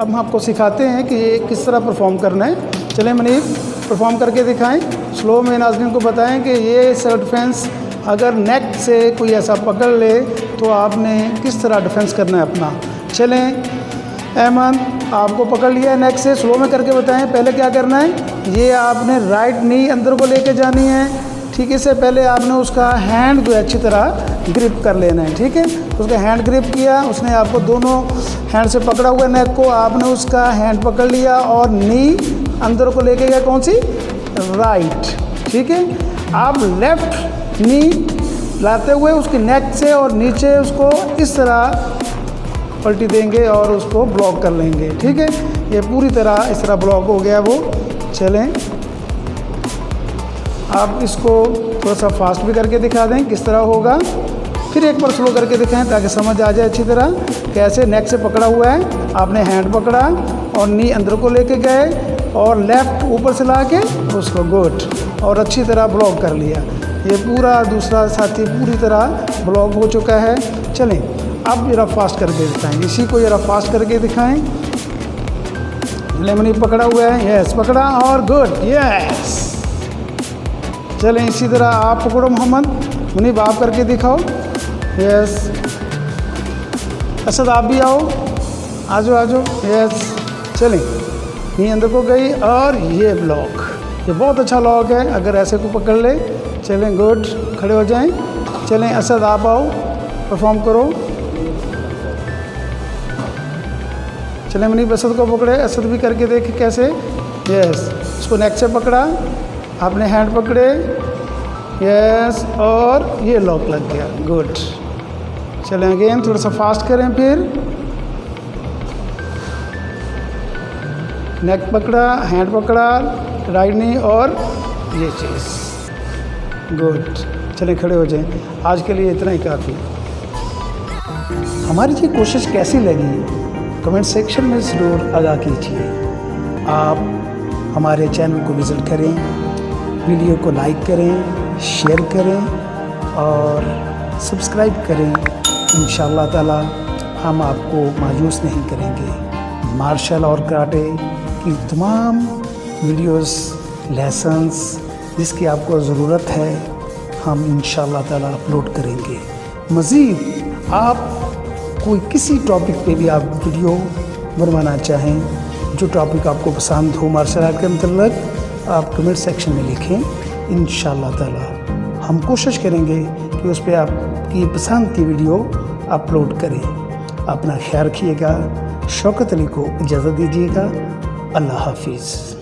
अब हम आपको सिखाते हैं कि ये किस तरह परफॉर्म करना है। चलें मनीष, परफॉर्म करके दिखाएं। स्लो में नाज़रीन को बताएं कि ये सेल्फ डिफेंस अगर नेक से कोई ऐसा पकड़ ले तो आपने किस तरह डिफेंस करना है अपना। चलें अहमद, आपको पकड़ लिया है नेक से, स्लो में करके बताएं पहले क्या करना है। ये आपने राइट नी अंदर को लेके जानी है, ठीक है। इससे पहले आपने उसका हैंड जो है अच्छी तरह ग्रिप कर लेना है, ठीक है। उसका हैंड ग्रिप किया, उसने आपको दोनों हैंड से पकड़ा हुआ नेक को, आपने उसका हैंड पकड़ लिया और नी अंदर को लेके गया, कौन सी, राइट, ठीक है। आप लेफ्ट नी लाते हुए उसकी नेक से और नीचे उसको इस तरह पलटी देंगे और उसको ब्लॉक कर लेंगे, ठीक है। ये पूरी तरह इस तरह ब्लॉक हो गया वो। चलें आप इसको थोड़ा सा फास्ट भी करके दिखा दें किस तरह होगा, फिर एक बार स्लो करके दिखाएं ताकि समझ आ जाए अच्छी तरह। कैसे नेक से पकड़ा हुआ है, आपने हैंड पकड़ा और नी अंदर को लेके गए और लेफ़्ट ऊपर से ला के उसको गुड और अच्छी तरह ब्लॉक कर लिया। ये पूरा दूसरा साथी पूरी तरह ब्लॉक हो चुका है। चलें अब ज़रा फास्ट करके दिखाएं, इसी को ज़रा फास्ट करके दिखाएं। लेमनी पकड़ा हुआ है, यस पकड़ा और गुड, यस। चलें इसी तरह आप पकड़ो मोहम्मद, मुनीब आप करके दिखाओ, यस। असद आप भी आओ, आ जाओ आ जाओ, यस। चलें ये अंदर को गई और ये ब्लॉक, ये बहुत अच्छा लॉक है अगर ऐसे को पकड़ ले। चलें गुड, खड़े हो जाएं। चलें असद आप आओ, परफॉर्म करो। चलें मुनीब असद को पकड़े, असद भी करके देखे कैसे, यस। उसको नेक से पकड़ा, आपने हैंड पकड़े, यस, और ये लॉक लग गया, गुड। चलें अगेन थोड़ा सा फास्ट करें, फिर नेक पकड़ा, हैंड पकड़ा, राइट नी और ये चीज़, गुड। चलें खड़े हो जाएं। आज के लिए इतना ही काफ़ी। हमारी ये कोशिश कैसी लगी कमेंट सेक्शन में ज़रूर आगाह कीजिए। आप हमारे चैनल को विज़िट करें, वीडियो को लाइक करें, शेयर करें और सब्सक्राइब करें। इंशाअल्लाह ताला हम आपको मायूस नहीं करेंगे। मार्शल और कराटे की तमाम वीडियोस, लेसन्स जिसकी आपको ज़रूरत है हम इंशाअल्लाह ताला अपलोड करेंगे। मज़ीद आप कोई किसी टॉपिक पे भी आप वीडियो बनवाना चाहें, जो टॉपिक आपको पसंद हो मार्शल आर्ट के मतलब, आप कमेंट सेक्शन में लिखें। इंशाअल्लाह ताला हम कोशिश करेंगे कि उस पर आपकी पसंद की वीडियो अपलोड करें। अपना ख्याल रखिएगा। शौकत अली को इजाज़त दीजिएगा। अल्लाह हाफिज़।